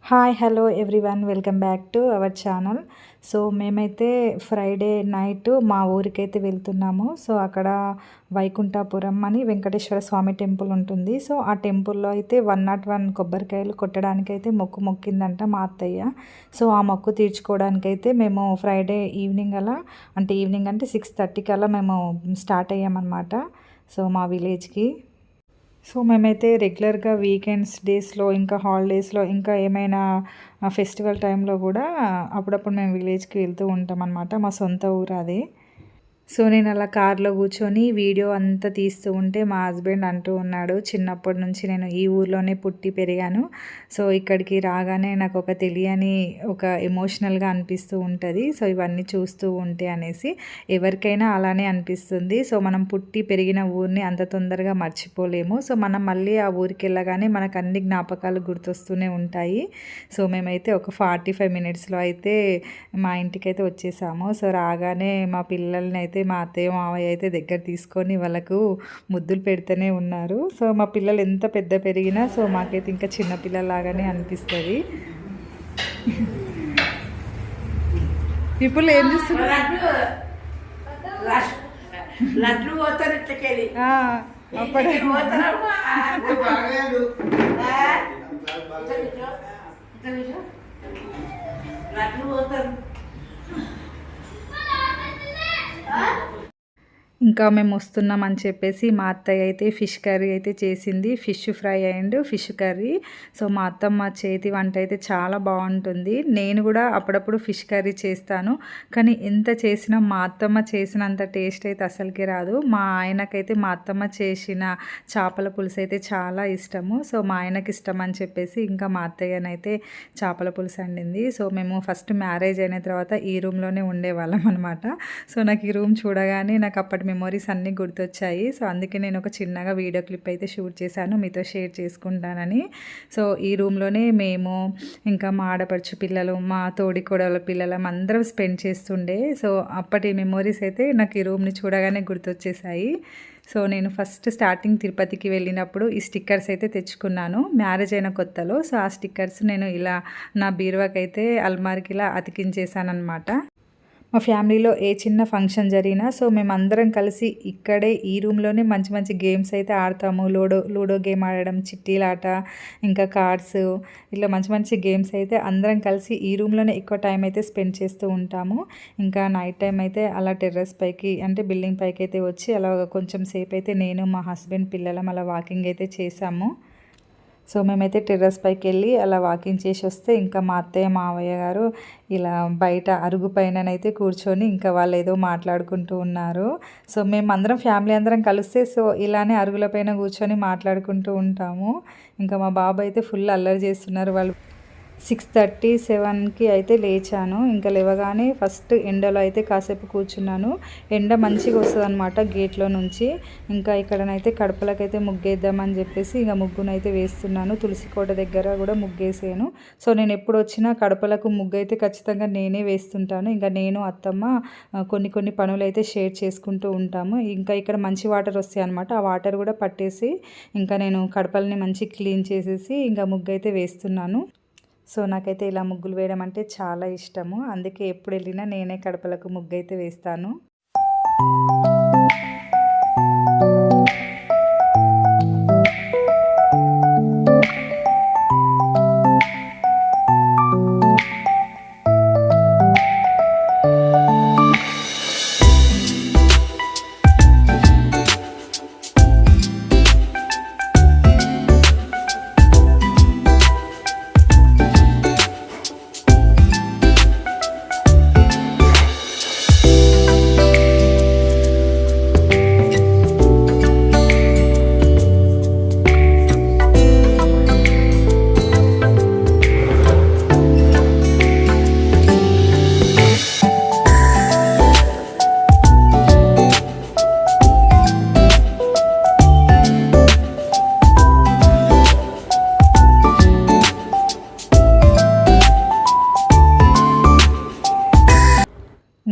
Hi hello everyone welcome back to our channel. So మేమైతే Friday night మా ఊరికైతే వెళ్తున్నాము. So అక్కడ వైకుంఠపురం అని వెంకటేశ్వర స్వామి టెంపుల్ ఉంటుంది. సో ఆ టెంపుల్లో అయితే 101 కొబ్బరికాయలు కొట్టడానికైతే మొక్కిందంట మా అత్తయ్య. సో ఆ మొక్కు తీర్చుకోవడానికైతే మేము ఫ్రైడే ఈవినింగ్ ఈవినింగ్ అంటే 6:30 కల్లా మేము స్టార్ట్ అయ్యామన్నమాట. సో మా విలేజ్కి. సో మేమైతే రెగ్యులర్గా వీకెండ్స్ డేస్లో ఇంకా హాలిడేస్లో ఇంకా ఏమైనా ఫెస్టివల్ టైంలో కూడా అప్పుడప్పుడు మేము విలేజ్కి వెళ్తూ ఉంటాం అన్నమాట. మా సొంత ఊరు అది. సో నేను అలా కార్లో కూర్చొని వీడియో అంతా తీస్తూ ఉంటే మా హస్బెండ్ అంటూ ఉన్నాడు, చిన్నప్పటి నుంచి నేను ఈ ఊర్లోనే పుట్టి పెరిగాను. సో ఇక్కడికి రాగానే నాకు ఒక తెలియని ఒక ఎమోషనల్గా అనిపిస్తూ ఉంటుంది. సో ఇవన్నీ చూస్తూ ఉంటే అనేసి ఎవరికైనా అలానే అనిపిస్తుంది. సో మనం పుట్టి పెరిగిన ఊరిని అంత తొందరగా మర్చిపోలేము. సో మనం మళ్ళీ ఆ ఊరికి వెళ్ళగానే మనకు అన్ని జ్ఞాపకాలు గుర్తొస్తూనే ఉంటాయి. సో మేమైతే ఒక 45 మినిట్స్లో అయితే మా ఇంటికైతే వచ్చేసాము. సో రాగానే మా పిల్లల్ని అయితే మా అత్తయ్య మావయ్య అయితే దగ్గర తీసుకొని వాళ్ళకు ముద్దులు పెడుతూనే ఉన్నారు. సో మా పిల్లలు ఎంత పెద్ద పెరిగినా సో మాకైతే ఇంకా చిన్న పిల్లలాగానే అనిపిస్తుంది. ఇప్పుడు ఏం చేస్తున్నారు? అప్పుడే ఇంకా మేము వస్తున్నామని చెప్పేసి మా అత్తయ్య అయితే ఫిష్ కర్రీ అయితే చేసింది. Fish fry and fish curry. So మా అత్తమ్మ చేతి వంట అయితే చాలా బాగుంటుంది. నేను కూడా అప్పుడప్పుడు ఫిష్ కర్రీ చేస్తాను, కానీ ఎంత చేసినా మా అత్తమ్మ చేసినంత టేస్ట్ అయితే అసలుకి రాదు. మా ఆయనకైతే మా అత్తమ్మ చేసిన చేపల పులుసు అయితే చాలా ఇష్టము. సో మా ఆయనకి ఇష్టం అని చెప్పేసి ఇంకా మా అత్తయ్యనైతే చేపల పులుసు వండింది. సో మేము ఫస్ట్ మ్యారేజ్ అయిన తర్వాత ఈ రూమ్లోనే ఉండేవాళ్ళం అనమాట. సో నాకు ఈ రూమ్ చూడగానే నాకు అప్పటి మెమొరీస్ అన్నీ గుర్తొచ్చాయి. సో అందుకే నేను ఒక చిన్నగా వీడియో క్లిప్ అయితే షూట్ చేశాను, మీతో షేర్ చేసుకుంటానని. సో ఈ రూమ్లోనే మేము ఇంకా మా ఆడపడుచు పిల్లలు, మా తోడికోడల పిల్లలం అందరం స్పెండ్ చేస్తుండే. సో అప్పటి మెమొరీస్ అయితే నాకు ఈ రూమ్ని చూడగానే గుర్తొచ్చేసాయి. సో నేను ఫస్ట్ స్టార్టింగ్ తిరుపతికి వెళ్ళినప్పుడు ఈ స్టిక్కర్స్ అయితే తెచ్చుకున్నాను మ్యారేజ్ అయిన కొత్తలో. సో ఆ స్టిక్కర్స్ నేను ఇలా నా బీరువాకైతే అల్మార్కి ఇలా అతికించేసాను అనమాట. మా ఫ్యామిలీలో ఏ చిన్న ఫంక్షన్ జరిగినా సో మేమందరం కలిసి ఇక్కడే ఈ రూమ్లోనే మంచి మంచి గేమ్స్ అయితే ఆడతాము. లూడో గేమ్ ఆడడం, చిట్టీలాట, ఇంకా కార్డ్స్, ఇట్లా మంచి మంచి గేమ్స్ అయితే అందరం కలిసి ఈ రూమ్లోనే ఎక్కువ టైం అయితే స్పెండ్ చేస్తూ ఉంటాము. ఇంకా నైట్ టైం అయితే అలా టెర్రస్ పైకి అంటే బిల్డింగ్ పైకి అయితే వచ్చి అలా కొంచెం సేపు అయితే నేను మా హస్బెండ్ పిల్లలం అలా వాకింగ్ అయితే చేసాము. సో మేమైతే టెర్రస్ పైకి వెళ్ళి అలా వాకింగ్ చేసి వస్తే ఇంకా మా అత్తయ్య మావయ్య గారు ఇలా బయట అరుగు పైననైతే కూర్చొని ఇంకా వాళ్ళు ఏదో మాట్లాడుకుంటూ ఉన్నారు. సో మేమందరం ఫ్యామిలీ అందరం కలిస్తే సో ఇలానే అరుగుల పైన కూర్చొని మాట్లాడుకుంటూ ఉంటాము. ఇంకా మా బాబు అయితే ఫుల్ అల్లరి చేస్తున్నారు. వాళ్ళు 6:30, 7కి అయితే లేచాను. ఇంకా లేవగానే ఫస్ట్ ఎండలో అయితే కాసేపు కూర్చున్నాను. ఎండ మంచిగా వస్తుంది అనమాట గేట్లో నుంచి. ఇంకా ఇక్కడనైతే కడపలకైతే ముగ్గేద్దామని చెప్పేసి ఇంకా ముగ్గునైతే వేస్తున్నాను. తులసి కోట దగ్గర కూడా ముగ్గేసాను. సో నేను ఎప్పుడు వచ్చినా కడపలకు ముగ్గు అయితే ఖచ్చితంగా నేనే వేస్తుంటాను. ఇంకా నేను అత్తమ్మ కొన్ని పనులు అయితే షేర్ చేసుకుంటూ ఉంటాము. ఇంకా ఇక్కడ మంచి వాటర్ వస్తాయి అనమాట. ఆ వాటర్ కూడా పట్టేసి ఇంకా నేను కడపల్ని మంచి క్లీన్ చేసేసి ఇంకా ముగ్గు అయితే వేస్తున్నాను. సో నాకైతే ఇలా ముగ్గులు వేయడం అంటే చాలా ఇష్టము. అందుకే ఎప్పుడు వెళ్ళినా నేనే కడపలకు ముగ్గు అయితే వేస్తాను.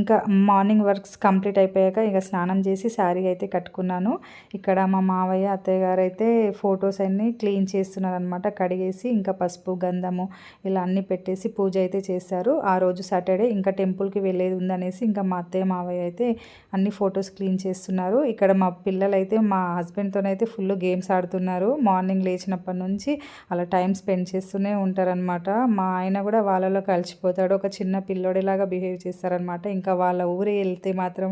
ఇంకా మార్నింగ్ వర్క్స్ కంప్లీట్ అయిపోయాక ఇక స్నానం చేసి శారీ అయితే కట్టుకున్నాను. ఇక్కడ మా మావయ్య అత్తయ్య గారు అయితే ఫొటోస్ అన్నీ క్లీన్ చేస్తున్నారనమాట. కడిగేసి ఇంకా పసుపు గంధము ఇలా అన్నీ పెట్టేసి పూజ అయితే చేశారు. ఆ రోజు సాటర్డే ఇంకా టెంపుల్కి వెళ్ళేది ఉందనేసి ఇంకా మా అత్తయ్య మావయ్య అయితే అన్ని ఫొటోస్ క్లీన్ చేస్తున్నారు. ఇక్కడ మా పిల్లలు అయితే మా హస్బెండ్తోనైతే ఫుల్ గేమ్స్ ఆడుతున్నారు. మార్నింగ్ లేచినప్పటి నుంచి అలా టైం స్పెండ్ చేస్తూనే ఉంటారనమాట. మా ఆయన కూడా వాళ్ళలో కలిసిపోతాడు. ఒక చిన్న పిల్లోడిలాగా బిహేవ్ చేస్తారనమాట. ఇంకా వాళ్ళ ఊరు వెళ్తే మాత్రం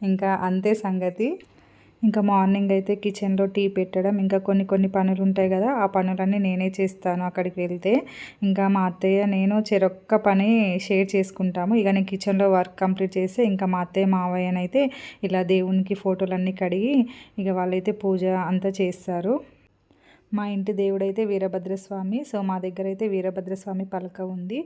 ఇంకా అంతే సంగతి. ఇంకా మార్నింగ్ అయితే కిచెన్లో టీ పెట్టడం ఇంకా కొన్ని పనులు ఉంటాయి కదా, ఆ పనులన్నీ నేనే చేస్తాను అక్కడికి వెళ్తే. ఇంకా మా అత్తయ్య నేను చెరొక్క పని షేర్ చేసుకుంటాము. ఇక నేను కిచెన్లో వర్క్ కంప్లీట్ చేస్తే ఇంకా మా అత్తయ్య మావయ్యనైతే ఇలా దేవునికి ఫోటోలన్నీ కడిగి ఇక వాళ్ళైతే పూజ అంతా చేస్తారు. మా ఇంటి దేవుడైతే వీరభద్రస్వామి. సో మా దగ్గర అయితే వీరభద్రస్వామి పలక ఉంది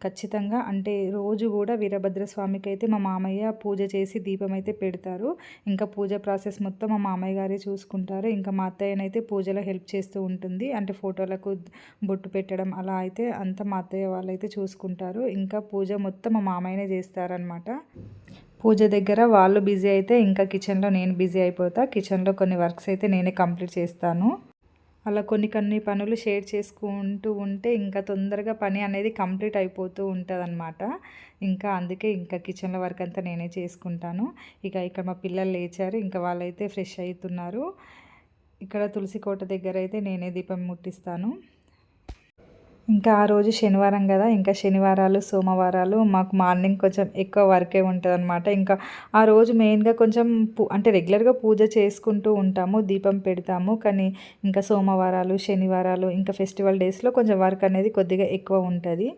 ఖచ్చితంగా. అంటే రోజు కూడా వీరభద్రస్వామికి అయితే మా మామయ్య పూజ చేసి దీపం అయితే పెడతారు. ఇంకా పూజ ప్రాసెస్ మొత్తం మా మామయ్య గారే చూసుకుంటారు. ఇంకా మా అత్తయ్యనైతే పూజలో హెల్ప్ చేస్తూ ఉంటుంది. అంటే ఫోటోలకు బొట్టు పెట్టడం అలా అయితే అంతా మా అత్తయ్య వాళ్ళైతే చూసుకుంటారు. ఇంకా పూజ మొత్తం మా మామయ్యనే చేస్తారనమాట. పూజ దగ్గర వాళ్ళు బిజీ అయితే ఇంకా కిచెన్లో నేను బిజీ అయిపోతా. కిచెన్లో కొన్ని వర్క్స్ అయితే నేనే కంప్లీట్ చేస్తాను. అలా కొన్ని పనులు షేర్ చేసుకుంటూ ఉంటే ఇంకా తొందరగా పని అనేది కంప్లీట్ అయిపోతూ ఉంటుందన్నమాట. ఇంకా అందుకే ఇంకా కిచెన్లో వర్క్ అంతా నేనే చేసుకుంటాను. ఇక్కడ మా పిల్లలు లేచారు. ఇంకా వాళ్ళైతే ఫ్రెష్ అవుతున్నారు. ఇక్కడ తులసి కోట దగ్గర అయితే నేనే దీపం ముట్టిస్తాను. ఇంకా ఆ రోజు శనివారం కదా, ఇంకా శనివారాలు సోమవారాలు మాకు మార్నింగ్ కొంచెం ఎక్కువ వర్కే ఉంటుందన్నమాట. ఇంకా ఆ రోజు మెయిన్గా కొంచెం అంటే రెగ్యులర్గా పూజ చేసుకుంటూ ఉంటాము, దీపం పెడతాము. కానీ ఇంకా సోమవారాలు శనివారాలు ఇంకా ఫెస్టివల్ డేస్లో కొంచెం వర్క్ అనేది కొద్దిగా ఎక్కువ ఉంటుంది.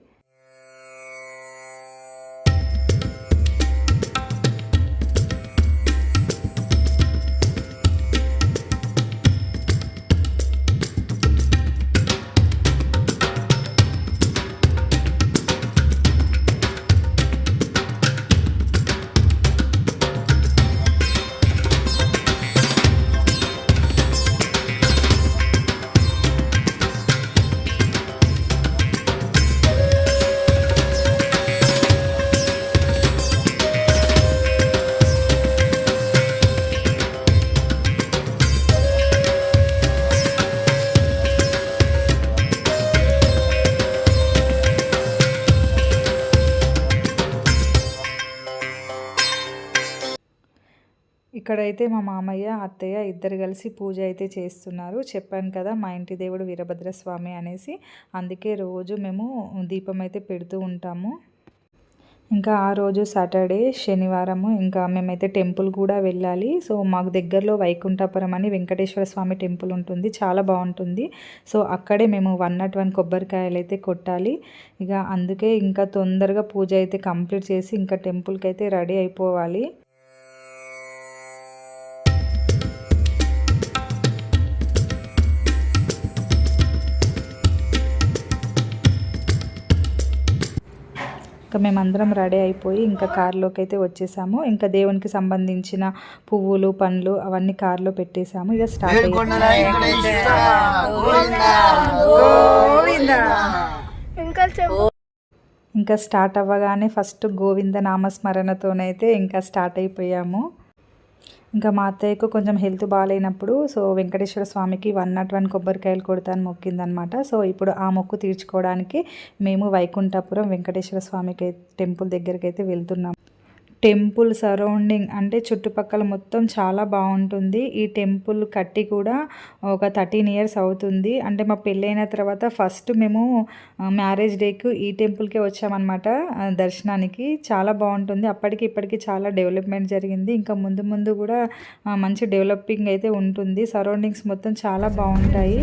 ఇక్కడైతే మా మామయ్య అత్తయ్య ఇద్దరు కలిసి పూజ అయితే చేస్తున్నారు. చెప్పాను కదా మా ఇంటి దేవుడు వీరభద్రస్వామి అనేసి, అందుకే రోజు మేము దీపం అయితే పెడుతూ ఉంటాము. ఇంకా ఆ రోజు సాటర్డే శనివారము ఇంకా మేమైతే టెంపుల్ కూడా వెళ్ళాలి. సో మాకు దగ్గరలో వైకుంఠపురం అని వెంకటేశ్వర స్వామి టెంపుల్ ఉంటుంది, చాలా బాగుంటుంది. సో అక్కడే మేము 101 కొబ్బరికాయలు అయితే కొట్టాలి. ఇక అందుకే ఇంకా తొందరగా పూజ అయితే కంప్లీట్ చేసి ఇంకా టెంపుల్కి అయితే రెడీ అయిపోవాలి. ఇంకా మేమందరం రెడీ అయిపోయి ఇంకా కార్లోకి అయితే వచ్చేసాము. ఇంకా దేవునికి సంబంధించిన పువ్వులు పండ్లు అవన్నీ కార్లో పెట్టేసాము. ఇక స్టార్ట్ ఇంకా స్టార్ట్ అవ్వగానే ఫస్ట్ గోవింద నామస్మరణతోనైతే ఇంకా స్టార్ట్ అయిపోయాము. ఇంకా మా అత్తయ్యకు కొంచెం హెల్త్ బాగాలేనప్పుడు సో వెంకటేశ్వర స్వామికి 101 కొబ్బరికాయలు కొడతాను మొక్కిందనమాట. సో ఇప్పుడు ఆ మొక్కు తీర్చుకోవడానికి మేము వైకుంఠపురం వెంకటేశ్వర స్వామికి టెంపుల్ దగ్గరికి అయితే వెళ్తున్నాము. టెంపుల్ సరౌండింగ్ అంటే చుట్టుపక్కల మొత్తం చాలా బాగుంటుంది. ఈ టెంపుల్ కట్టి కూడా ఒక 13 ఇయర్స్ అవుతుంది. అంటే మా పెళ్ళైన తర్వాత ఫస్ట్ మేము మ్యారేజ్ డేకు ఈ టెంపుల్కే వచ్చామన్నమాట దర్శనానికి. చాలా బాగుంటుంది. అప్పటికి ఇప్పటికి చాలా డెవలప్మెంట్ జరిగింది. ఇంకా ముందు ముందు కూడా మంచి డెవలపింగ్ అయితే ఉంటుంది. సరౌండింగ్స్ మొత్తం చాలా బాగుంటాయి.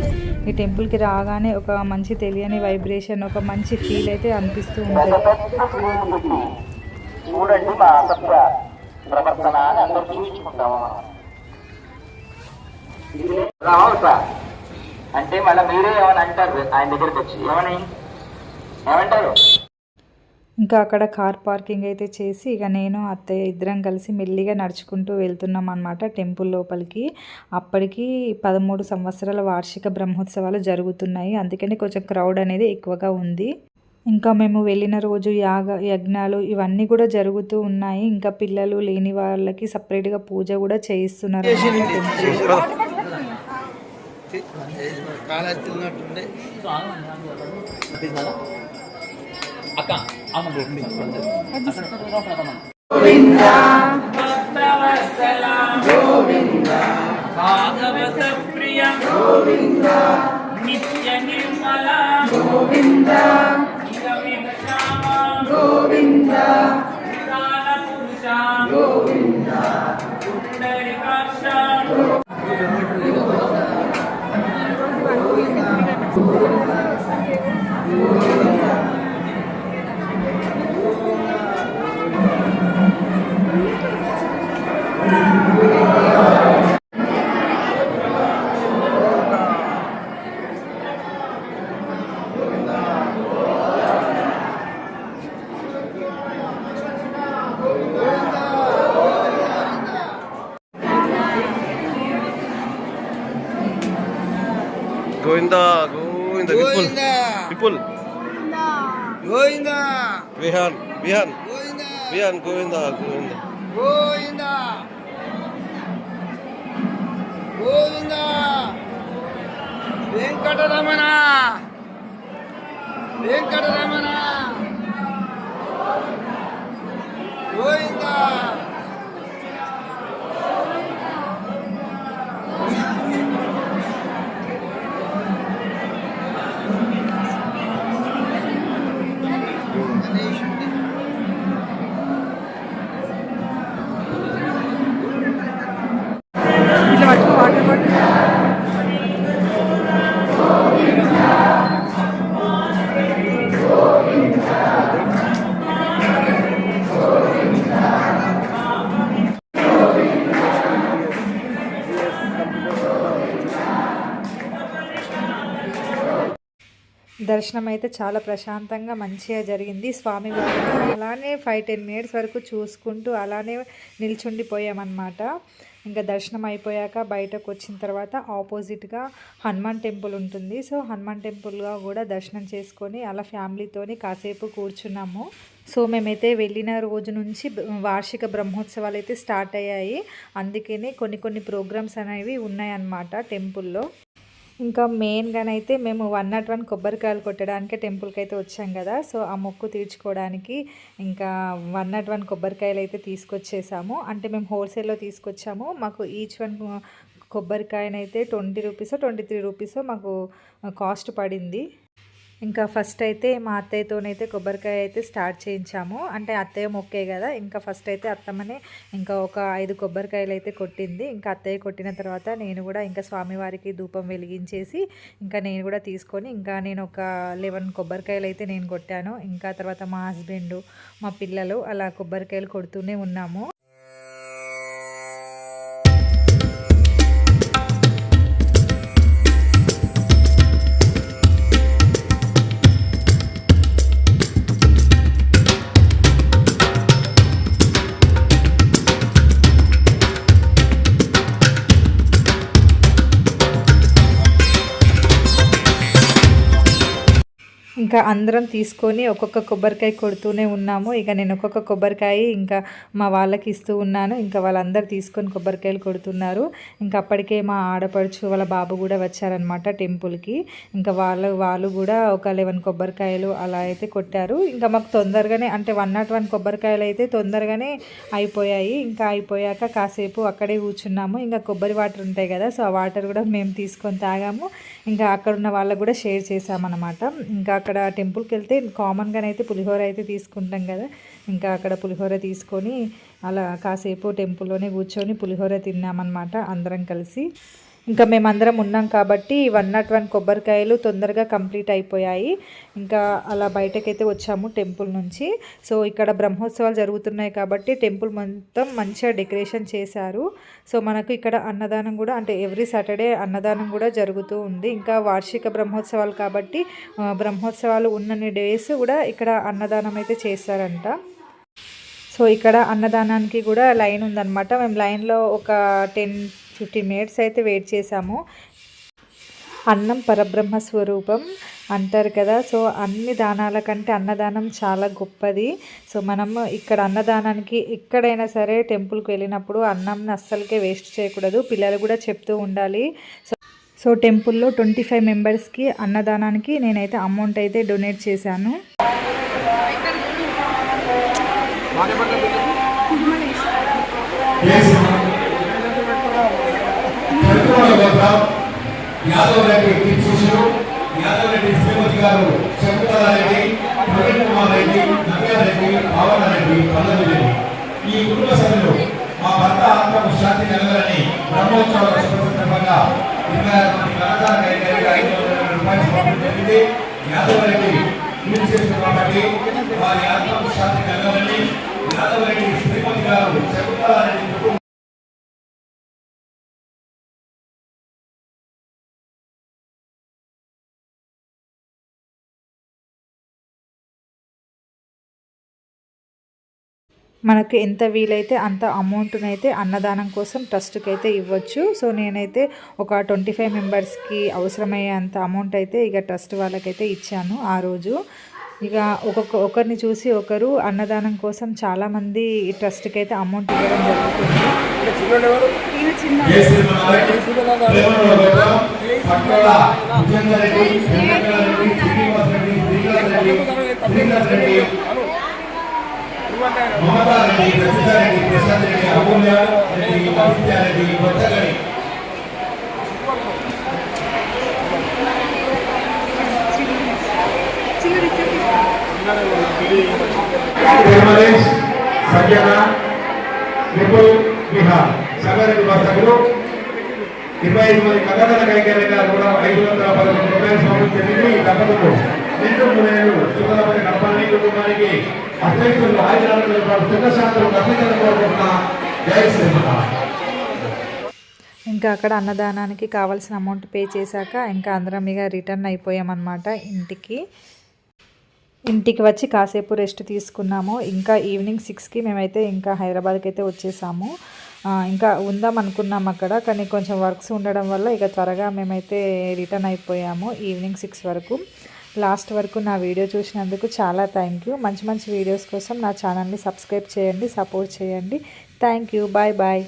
ఈ టెంపుల్కి రాగానే ఒక మంచి తెలియని వైబ్రేషన్, ఒక మంచి ఫీల్ అయితే అనిపిస్తూ ఉంటుంది. చూడండి మా అసభ్య ప్రవర్తన అని అందరూ చూపించుకుంటాము సార్. అంటే మళ్ళీ మీరే ఏమని అంటారు ఆయన దగ్గరికి వచ్చి ఏమంటారు. ఇంకా అక్కడ కార్ పార్కింగ్ అయితే చేసి ఇక నేను అత్తయ్య ఇద్దరం కలిసి మెల్లిగా నడుచుకుంటూ వెళ్తున్నాం అనమాట టెంపుల్ లోపలికి. అప్పటికి 13 సంవత్సరాల వార్షిక బ్రహ్మోత్సవాలు జరుగుతున్నాయి. అందుకని కొంచెం క్రౌడ్ అనేది ఎక్కువగా ఉంది. ఇంకా మేము వెళ్ళిన రోజు యజ్ఞాలు ఇవన్నీ కూడా జరుగుతూ ఉన్నాయి. ఇంకా పిల్లలు లేని వాళ్ళకి సపరేట్‌గా పూజ కూడా చేయిస్తున్నారు టెంపుల్‌లో. గోవిందా గోవిందా భాగవత ప్రియ గోవిందా నిత్య నిర్మల గోవిందా గోవిందా పురుష Govinda Pundarikaksha Govinda, Govinda, Vipul, Govinda, Vihan, Govinda, Govinda, Govinda, Govinda, Venkataramana, Venkataramana, Govinda. దర్శనం అయితే చాలా ప్రశాంతంగా మంచిగా జరిగింది. స్వామివారిని అలానే 5-10 మినిట్స్ వరకు చూసుకుంటూ అలానే నిల్చుండిపోయామన్నమాట. ఇంకా దర్శనం అయిపోయాక బయటకు వచ్చిన తర్వాత ఆపోజిట్గా హనుమాన్ టెంపుల్ ఉంటుంది. సో హనుమాన్ టెంపుల్గా కూడా దర్శనం చేసుకొని అలా ఫ్యామిలీతోని కాసేపు కూర్చున్నాము. సో మేమైతే వెళ్ళిన రోజు నుంచి వార్షిక బ్రహ్మోత్సవాలు అయితే స్టార్ట్ అయ్యాయి. అందుకనే కొన్ని ప్రోగ్రామ్స్ అనేవి ఉన్నాయన్నమాట టెంపుల్లో. ఇంకా మెయిన్గానైతే మేము 101 కొబ్బరికాయలు కొట్టడానికి టెంపుల్కి అయితే వచ్చాం కదా. సో ఆ మొక్కు తీర్చుకోవడానికి ఇంకా 101 కొబ్బరికాయలు అయితే తీసుకొచ్చేసాము. అంటే మేము హోల్సేల్లో తీసుకొచ్చాము. మాకు ఈచ్ వన్ కొబ్బరికాయనైతే 20 రూపీసో 23 రూపీసో మాకు కాస్ట్ పడింది. ఇంకా ఫస్ట్ అయితే మా అత్తయ్యతోనైతే కొబ్బరికాయ అయితే స్టార్ట్ చేయించాము. అంటే అత్తయ్య మొక్కే కదా, ఇంకా ఫస్ట్ అయితే అత్తమ్మనే ఇంకా ఒక 5 కొబ్బరికాయలు అయితే కొట్టింది. ఇంకా అత్తయ్య కొట్టిన తర్వాత నేను కూడా ఇంకా స్వామివారికి ధూపం వెలిగించేసి ఇంకా నేను కూడా తీసుకొని ఇంకా నేను ఒక 11 కొబ్బరికాయలు అయితే నేను కొట్టాను. ఇంకా తర్వాత మా హస్బెండ్, మా పిల్లలు అలా కొబ్బరికాయలు కొడుతూనే ఉన్నాము. ఇంకా అందరం తీసుకొని ఒక్కొక్క కొబ్బరికాయ కొడుతూనే ఉన్నాము. ఇక నేను ఒక్కొక్క కొబ్బరికాయ ఇంకా మా వాళ్ళకి ఇస్తూ ఉన్నాను. ఇంకా వాళ్ళందరూ తీసుకొని కొబ్బరికాయలు కొడుతున్నారు. ఇంకా అప్పటికే మా ఆడపడుచు వాళ్ళ బాబు కూడా వచ్చారనమాట టెంపుల్కి. ఇంకా వాళ్ళు కూడా ఒక 11 కొబ్బరికాయలు అలా అయితే కొట్టారు. ఇంకా మాకు తొందరగానే అంటే 101 కొబ్బరికాయలు అయితే తొందరగానే అయిపోయాయి. ఇంకా అయిపోయాక కాసేపు అక్కడే కూర్చున్నాము. ఇంకా కొబ్బరి వాటర్ ఉంటాయి కదా, సో ఆ వాటర్ కూడా మేము తీసుకొని తాగాము. ఇంకా అక్కడ ఉన్న వాళ్ళకు కూడా షేర్ చేసామన్నమాట. ఇంకా అక్కడ టెంపుల్కి వెళ్తే కామన్గానైతే పులిహోర అయితే తీసుకుంటాం కదా. ఇంకా అక్కడ పులిహోర తీసుకొని అలా కాసేపు టెంపుల్లోనే కూర్చొని పులిహోర తిన్నామన్నమాట అందరం కలిసి. ఇంకా మేమందరం ఉన్నాం కాబట్టి 101 కొబ్బరికాయలు తొందరగా కంప్లీట్ అయిపోయాయి. ఇంకా అలా బయటకైతే వచ్చాము టెంపుల్ నుంచి. సో ఇక్కడ బ్రహ్మోత్సవాలు జరుగుతున్నాయి కాబట్టి టెంపుల్ మొత్తం మంచిగా డెకరేషన్ చేశారు. సో మనకు ఇక్కడ అన్నదానం కూడా అంటే ఎవ్రీ సాటర్డే అన్నదానం కూడా జరుగుతూ ఉంది. ఇంకా వార్షిక బ్రహ్మోత్సవాలు కాబట్టి బ్రహ్మోత్సవాలు ఉన్నన్ని డేస్ కూడా ఇక్కడ అన్నదానం అయితే చేస్తారంట. సో ఇక్కడ అన్నదానానికి కూడా లైన్ ఉందన్నమాట. మేము లైన్లో ఒక 10-15 మినిట్స్ అయితే వెయిట్ చేసాము. అన్నం పరబ్రహ్మ స్వరూపం, అంటారు కదా. సో అన్ని దానాల కంటే అన్నదానం చాలా గొప్పది. సో మనము ఇక్కడ అన్నదానానికి ఎక్కడైనా సరే టెంపుల్కి వెళ్ళినప్పుడు అన్నంని అస్సలకే వేస్ట్ చేయకూడదు. పిల్లలు కూడా చెప్తూ ఉండాలి. సో టెంపుల్లో 25 మెంబర్స్కి అన్నదానానికి నేనైతే అమౌంట్ అయితే డొనేట్ చేశాను. యాదవ్ రెడ్డి శిష్యులు యాదవ్ రెడ్డి శ్రీమతి గారు శకుంతలారెడ్డి, ప్రవీణ్ కుమార్ రెడ్డి, నవ్యారెడ్డి, భావన రెడ్డి, పల్లవి రెడ్డి ఈ కుటుంబ సభ్యులు మా భర్త ఆత్మకు శాంతి కలగాలని బ్రహ్మోత్సవాల సందర్భంగా 26 మంది కళాకార గాయకులకు 500 రూపాయలు సమర్పించడం జరిగింది. యాదవ్ రెడ్డి పూజ చేసిన కాబట్టి వారి ఆత్మకు శాంతి కలగాలని యాదవ్ రెడ్డి శ్రీమతి గారు శకుంతలారెడ్డి కుటుంబ మనకు ఎంత వీలైతే అంత అమౌంట్ని అయితే అన్నదానం కోసం ట్రస్ట్కి అయితే ఇవ్వచ్చు. సో నేనైతే ఒక 25 మెంబర్స్కి అవసరమయ్యేంత అమౌంట్ అయితే ఇక ట్రస్ట్ వాళ్ళకైతే ఇచ్చాను ఆ రోజు. ఇక ఒకరిని చూసి ఒకరు అన్నదానం కోసం చాలామంది ఈ ట్రస్ట్కి అయితే అమౌంట్ ఇవ్వడం జరుగుతుంది. మమతా రెడ్డి, రజితా రెడ్డి, ప్రశాంత్ రెడ్డి, అమూల్య రెడ్డి, ఆదిత్య రెడ్డి, బొచ్చగడి సజ్జన విపుల్ విహార్ సంగారెడ్డి వాస్తవులు 25 మంది కథల కైకేయ గారు కూడా 511 రూపాయలు సమర్పించింది. ఈ దంపతులు నిండు 3 ఏళ్ళు సుఖమైన గడపాలని కుటుంబానికి అధ్యక్షులు ఆయుధాలను సుఖశాంతులు కథలను కోరుకుంటున్నా. జై శ్రీమన్నారాయణ. ఇంకా అక్కడ అన్నదానానికి కావాల్సిన అమౌంట్ పే చేశాక ఇంకా అందరం ఇక రిటర్న్ అయిపోయామన్నమాట ఇంటికి వచ్చి కాసేపు రెస్ట్ తీసుకున్నాము. ఇంకా ఈవినింగ్ 6కి మేమైతే ఇంకా హైదరాబాద్కి అయితే వచ్చేసాము. ఇంకా ఉందాం అనుకున్నాం అక్కడ, కానీ కొంచెం వర్క్స్ ఉండడం వల్ల ఇక త్వరగా మేమైతే రిటర్న్ అయిపోయాము ఈవినింగ్ 6 వరకు. లాస్ట్ వరకు నా వీడియో చూసినందుకు చాలా థ్యాంక్ యూ. మంచి మంచి వీడియోస్ కోసం నా ఛానల్ని సబ్స్క్రైబ్ చేయండి, సపోర్ట్ చేయండి. Thank you. Bye bye.